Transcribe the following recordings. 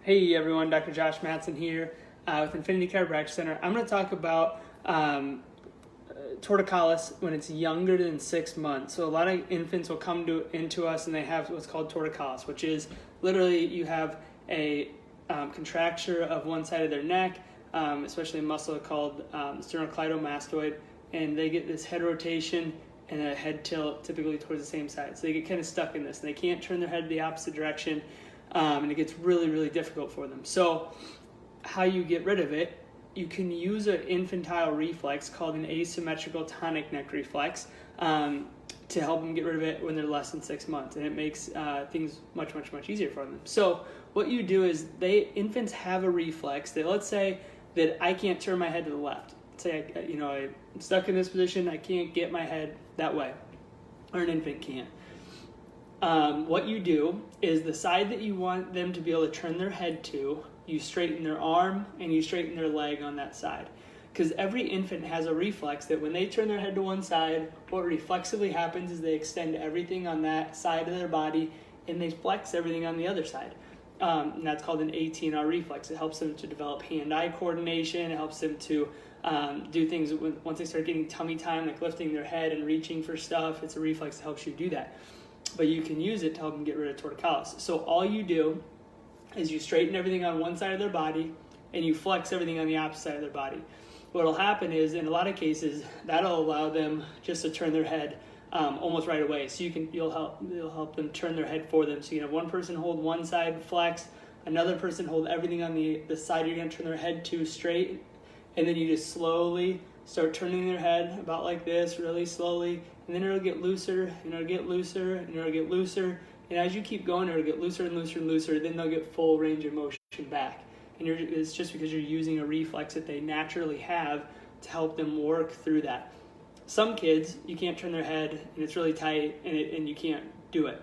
Hey everyone, Dr. Josh Matson here with Infinity Chiropractic Center. I'm going to talk about torticolis when it's younger than 6 months. So a lot of infants will come into us and they have what's called torticolis, which is literally you have a contracture of one side of their neck, especially a muscle called sternocleidomastoid, and they get this head rotation and a head tilt typically towards the same side. So they get kind of stuck in this and they can't turn their head the opposite direction. And it gets really, really difficult for them. So how you get rid of it, you can use an infantile reflex called an asymmetrical tonic neck reflex to help them get rid of it when they're less than 6 months. And it makes things much, much, much easier for them. So what you do is infants have a reflex that, let's say that I can't turn my head to the left. Say, I'm stuck in this position, I can't get my head that way, or an infant can't. What you do is the side that you want them to be able to turn their head to, you straighten their arm and you straighten their leg on that side. Because every infant has a reflex that when they turn their head to one side, what reflexively happens is they extend everything on that side of their body and they flex everything on the other side. And that's called an AT&R reflex. It helps them to develop hand-eye coordination. It helps them to do things once they start getting tummy time, like lifting their head and reaching for stuff. It's a reflex that helps you do that. But you can use it to help them get rid of torticolis. So all you do is you straighten everything on one side of their body and you flex everything on the opposite side of their body. What'll happen is, in a lot of cases, that'll allow them just to turn their head almost right away. So you'll help them turn their head for them. So you can have one person hold one side, flex, another person hold everything on the side you're going to turn their head to straight, and then you just slowly start turning their head about like this, really slowly, and then it'll get looser, and it'll get looser, and it'll get looser, and as you keep going, it'll get looser and looser and looser, then they'll get full range of motion back. And it's just because you're using a reflex that they naturally have to help them work through that. Some kids, you can't turn their head, and it's really tight, and you can't do it.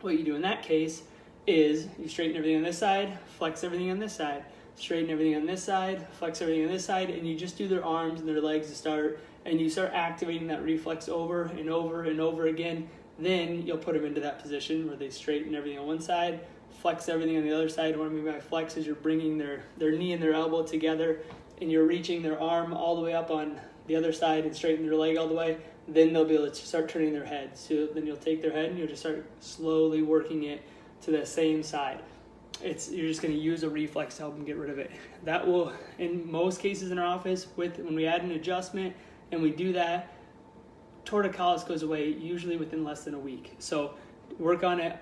What you do in that case is you straighten everything on this side, flex everything on this side, straighten everything on this side, flex everything on this side, and you just do their arms and their legs to start, and you start activating that reflex over and over and over again. Then you'll put them into that position where they straighten everything on one side, flex everything on the other side. What I mean by flex is you're bringing their knee and their elbow together, and you're reaching their arm all the way up on the other side and straighten their leg all the way. Then they'll be able to start turning their head. So then you'll take their head and you'll just start slowly working it to the same side. You're just going to use a reflex to help them get rid of it. That will, in most cases in our office, when we add an adjustment and we do that, torticolis goes away usually within less than a week. So work on it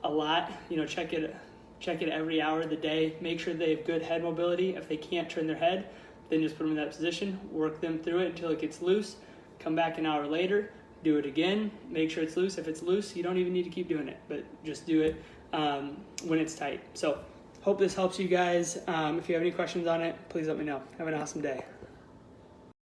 a lot. Check it every hour of the day. Make sure they have good head mobility. If they can't turn their head, then just put them in that position. Work them through it until it gets loose. Come back an hour later. Do it again. Make sure it's loose. If it's loose, you don't even need to keep doing it, but just do it when it's tight. So hope this helps you guys. If you have any questions on it, please let me know. Have an awesome day.